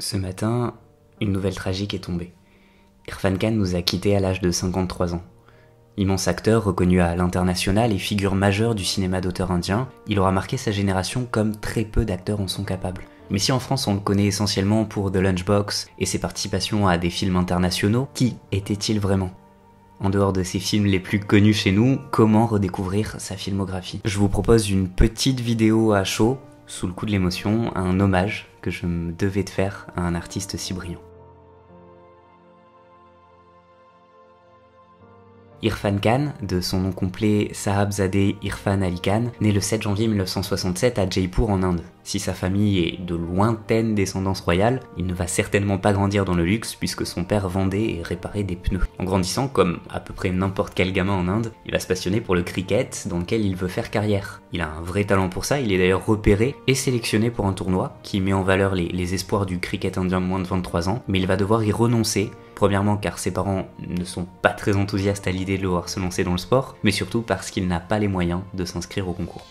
Ce matin, une nouvelle tragique est tombée. Irfan Khan nous a quittés à l'âge de 53 ans. Immense acteur reconnu à l'international et figure majeure du cinéma d'auteur indien, il aura marqué sa génération comme très peu d'acteurs en sont capables. Mais si en France on le connaît essentiellement pour The Lunchbox et ses participations à des films internationaux, qui était-il vraiment ? En dehors de ses films les plus connus chez nous, comment redécouvrir sa filmographie ? Je vous propose une petite vidéo à chaud, sous le coup de l'émotion, un hommage que je me devais de faire à un artiste si brillant. Irfan Khan, de son nom complet Sahabzadeh Irfan Ali Khan, naît le 7 janvier 1967 à Jaipur en Inde. Si sa famille est de lointaine descendance royale, il ne va certainement pas grandir dans le luxe puisque son père vendait et réparait des pneus. En grandissant, comme à peu près n'importe quel gamin en Inde, il va se passionner pour le cricket dans lequel il veut faire carrière. Il a un vrai talent pour ça, il est d'ailleurs repéré et sélectionné pour un tournoi qui met en valeur les espoirs du cricket indien de moins de 23 ans, mais il va devoir y renoncer. Premièrement car ses parents ne sont pas très enthousiastes à l'idée de le voir se lancer dans le sport, mais surtout parce qu'il n'a pas les moyens de s'inscrire au concours.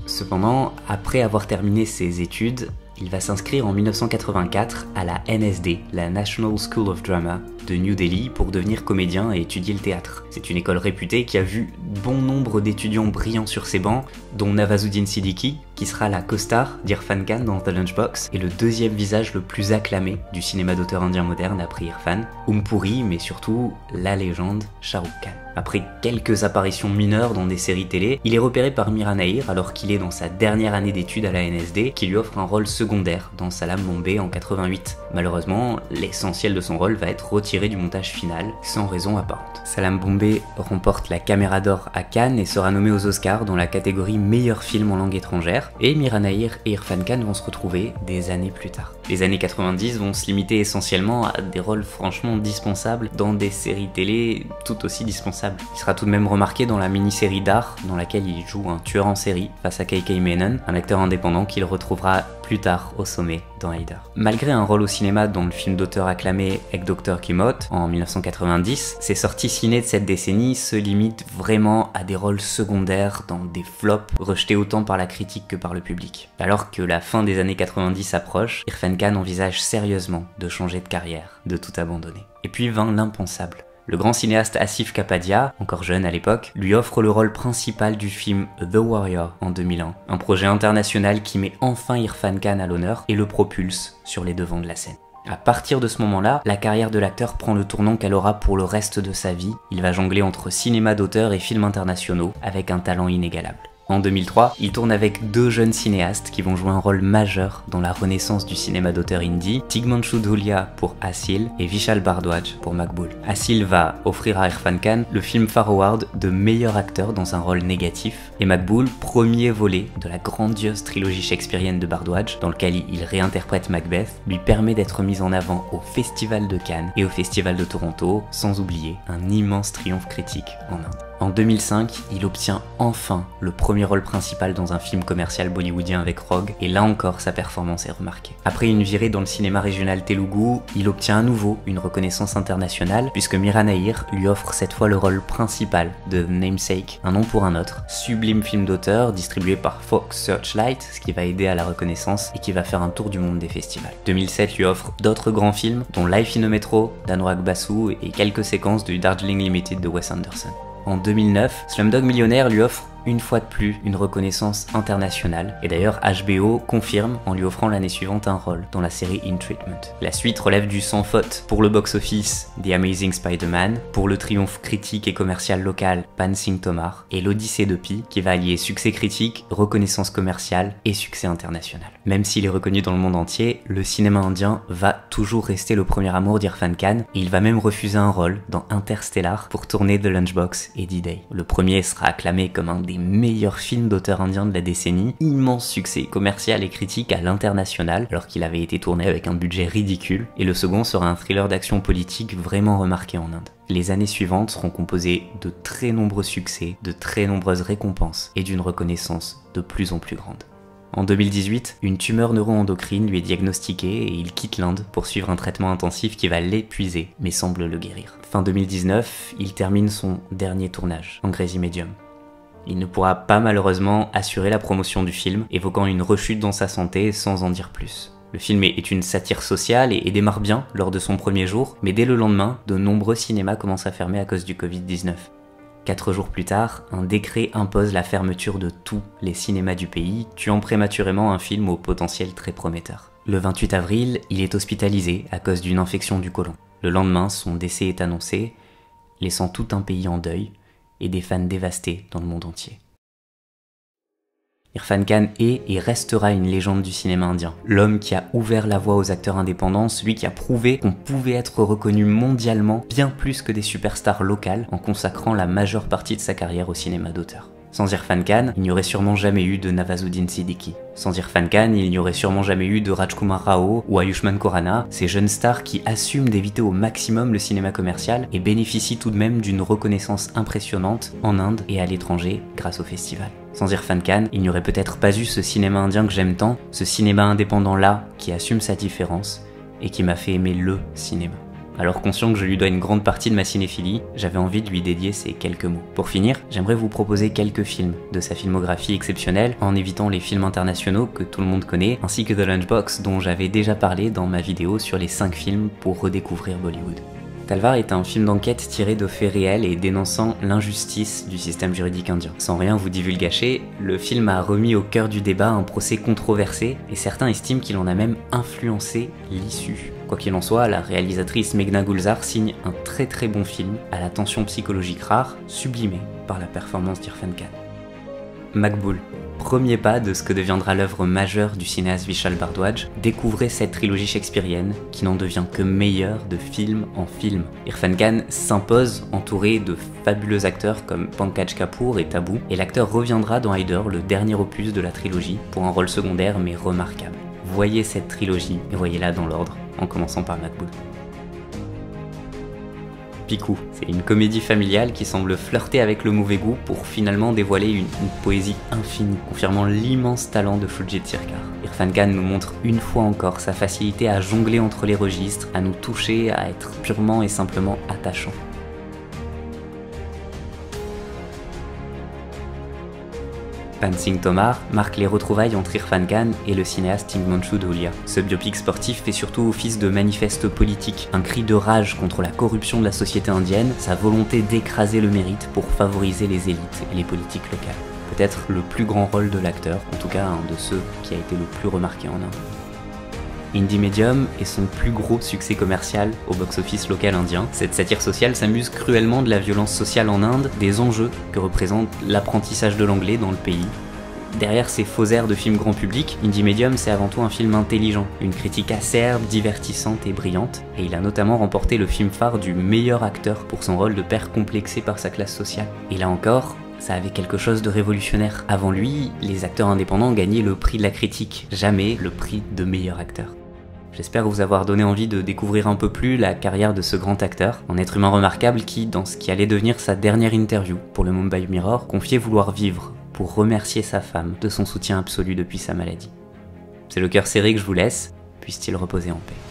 Cependant, après avoir terminé ses études, il va s'inscrire en 1984 à la NSD, la National School of Drama de New Delhi, pour devenir comédien et étudier le théâtre. C'est une école réputée qui a vu bon nombre d'étudiants brillants sur ses bancs, dont Nawazuddin Siddiqui, qui sera la co-star d'Irfan Khan dans The Lunchbox, et le deuxième visage le plus acclamé du cinéma d'auteur indien moderne après Irfan, Puri, mais surtout la légende Shah Rukh Khan. Après quelques apparitions mineures dans des séries télé, il est repéré par Mira Nair alors qu'il est dans sa dernière année d'études à la NSD, qui lui offre un rôle secondaire dans Salaam Bombay en 88. Malheureusement, l'essentiel de son rôle va être retiré du montage final, sans raison apparente. Salaam Bombay remporte la Caméra d'Or à Cannes et sera nommé aux Oscars dans la catégorie meilleur film en langue étrangère, et Mira Nair et Irfan Khan vont se retrouver des années plus tard. Les années 90 vont se limiter essentiellement à des rôles franchement dispensables dans des séries télé tout aussi dispensables. Il sera tout de même remarqué dans la mini-série d'art dans laquelle il joue un tueur en série face à KK Menon, un acteur indépendant qu'il retrouvera plus tard au sommet dans Haidar. Malgré un rôle au cinéma dans le film d'auteur acclamé Ek Dr. Kimot en 1990, ses sorties ciné de cette décennie se limitent vraiment à des rôles secondaires dans des flops rejetés autant par la critique que par le public. Alors que la fin des années 90 approche, Irfan Khan envisage sérieusement de changer de carrière, de tout abandonner. Et puis vint l'impensable. Le grand cinéaste Asif Kapadia, encore jeune à l'époque, lui offre le rôle principal du film The Warrior en 2001, un projet international qui met enfin Irfan Khan à l'honneur et le propulse sur les devants de la scène. À partir de ce moment-là, la carrière de l'acteur prend le tournant qu'elle aura pour le reste de sa vie. Il va jongler entre cinéma d'auteur et films internationaux avec un talent inégalable. En 2003, il tourne avec deux jeunes cinéastes qui vont jouer un rôle majeur dans la renaissance du cinéma d'auteur hindi, Tigmanshu Dhulia pour Asil et Vishal Bhardwaj pour Maqbool. Asil va offrir à Irfan Khan le Filmfare Award de meilleur acteur dans un rôle négatif, et Maqbool, premier volet de la grandiose trilogie shakespearienne de Bhardwaj, dans lequel il réinterprète Macbeth, lui permet d'être mis en avant au Festival de Cannes et au Festival de Toronto, sans oublier un immense triomphe critique en Inde. En 2005, il obtient enfin le premier rôle principal dans un film commercial bollywoodien avec Rogue, et là encore sa performance est remarquée. Après une virée dans le cinéma régional telougou, il obtient à nouveau une reconnaissance internationale puisque Mira Nair lui offre cette fois le rôle principal de The Namesake, un nom pour un autre, sublime film d'auteur distribué par Fox Searchlight, ce qui va aider à la reconnaissance et qui va faire un tour du monde des festivals. 2007 lui offre d'autres grands films dont Life in a Metro d'Anurag Basu et quelques séquences du Darjeeling Limited de Wes Anderson. En 2009, Slumdog Millionnaire lui offre une fois de plus une reconnaissance internationale, et d'ailleurs HBO confirme en lui offrant l'année suivante un rôle dans la série In Treatment. La suite relève du sans faute pour le box-office The Amazing Spider-Man, pour le triomphe critique et commercial local Pan Singh Tomar, et l'Odyssée de Pi qui va allier succès critique, reconnaissance commerciale et succès international. Même s'il est reconnu dans le monde entier, le cinéma indien va toujours rester le premier amour d'Irfan Khan, et il va même refuser un rôle dans Interstellar pour tourner The Lunchbox et D-Day. Le premier sera acclamé comme un des meilleurs films d'auteur indien de la décennie, immense succès commercial et critique à l'international alors qu'il avait été tourné avec un budget ridicule, et le second sera un thriller d'action politique vraiment remarqué en Inde. Les années suivantes seront composées de très nombreux succès, de très nombreuses récompenses et d'une reconnaissance de plus en plus grande. En 2018, une tumeur neuro-endocrine lui est diagnostiquée et il quitte l'Inde pour suivre un traitement intensif qui va l'épuiser mais semble le guérir. Fin 2019, il termine son dernier tournage, Angrezi Medium. Il ne pourra pas malheureusement assurer la promotion du film, évoquant une rechute dans sa santé sans en dire plus. Le film est une satire sociale et démarre bien lors de son premier jour, mais dès le lendemain, de nombreux cinémas commencent à fermer à cause du Covid-19. 4 jours plus tard, un décret impose la fermeture de tous les cinémas du pays, tuant prématurément un film au potentiel très prometteur. Le 28 avril, il est hospitalisé à cause d'une infection du côlon. Le lendemain, son décès est annoncé, laissant tout un pays en deuil et des fans dévastés dans le monde entier. Irfan Khan est et restera une légende du cinéma indien. L'homme qui a ouvert la voie aux acteurs indépendants, celui qui a prouvé qu'on pouvait être reconnu mondialement bien plus que des superstars locales en consacrant la majeure partie de sa carrière au cinéma d'auteur. Sans Irfan Khan, il n'y aurait sûrement jamais eu de Nawazuddin Siddiqui. Sans Irfan Khan, il n'y aurait sûrement jamais eu de Rajkumar Rao ou Ayushmann Khurrana, ces jeunes stars qui assument d'éviter au maximum le cinéma commercial et bénéficient tout de même d'une reconnaissance impressionnante en Inde et à l'étranger grâce au festival. Sans Irfan Khan, il n'y aurait peut-être pas eu ce cinéma indien que j'aime tant, ce cinéma indépendant-là qui assume sa différence et qui m'a fait aimer le cinéma. Alors conscient que je lui dois une grande partie de ma cinéphilie, j'avais envie de lui dédier ces quelques mots. Pour finir, j'aimerais vous proposer quelques films de sa filmographie exceptionnelle, en évitant les films internationaux que tout le monde connaît, ainsi que The Lunchbox dont j'avais déjà parlé dans ma vidéo sur les 5 films pour redécouvrir Bollywood. Talvar est un film d'enquête tiré de faits réels et dénonçant l'injustice du système juridique indien. Sans rien vous divulgacher, le film a remis au cœur du débat un procès controversé et certains estiment qu'il en a même influencé l'issue. Quoi qu'il en soit, la réalisatrice Meghna Gulzar signe un très bon film à la tension psychologique rare, sublimée par la performance d'Irfan Khan. Maqbool, premier pas de ce que deviendra l'œuvre majeure du cinéaste Vishal Bhardwaj, découvrez cette trilogie shakespearienne qui n'en devient que meilleure de film en film. Irfan Khan s'impose entouré de fabuleux acteurs comme Pankaj Kapoor et Tabu, et l'acteur reviendra dans Haider, le dernier opus de la trilogie, pour un rôle secondaire mais remarquable. Voyez cette trilogie et voyez-la dans l'ordre, en commençant par Maqbool. Piku, c'est une comédie familiale qui semble flirter avec le mauvais goût pour finalement dévoiler une poésie infinie, confirmant l'immense talent de Fujit Sircar. Irfan Khan nous montre une fois encore sa facilité à jongler entre les registres, à nous toucher, à être purement et simplement attachant. Pan Singh Tomar marque les retrouvailles entre Irfan Khan et le cinéaste Himanshu Dhulia. Ce biopic sportif fait surtout office de manifeste politique, un cri de rage contre la corruption de la société indienne, sa volonté d'écraser le mérite pour favoriser les élites et les politiques locales. Peut-être le plus grand rôle de l'acteur, en tout cas un de ceux qui a été le plus remarqué en Inde. Indie Medium est son plus gros succès commercial au box-office local indien. Cette satire sociale s'amuse cruellement de la violence sociale en Inde, des enjeux que représente l'apprentissage de l'anglais dans le pays. Derrière ces faux airs de film grand public, Indie Medium c'est avant tout un film intelligent, une critique acerbe, divertissante et brillante, et il a notamment remporté le film phare du meilleur acteur pour son rôle de père complexé par sa classe sociale. Et là encore, ça avait quelque chose de révolutionnaire. Avant lui, les acteurs indépendants gagnaient le prix de la critique, jamais le prix de meilleur acteur. J'espère vous avoir donné envie de découvrir un peu plus la carrière de ce grand acteur, un être humain remarquable qui, dans ce qui allait devenir sa dernière interview pour le Mumbai Mirror, confiait vouloir vivre pour remercier sa femme de son soutien absolu depuis sa maladie. C'est le cœur serré que je vous laisse, puisse-t-il reposer en paix.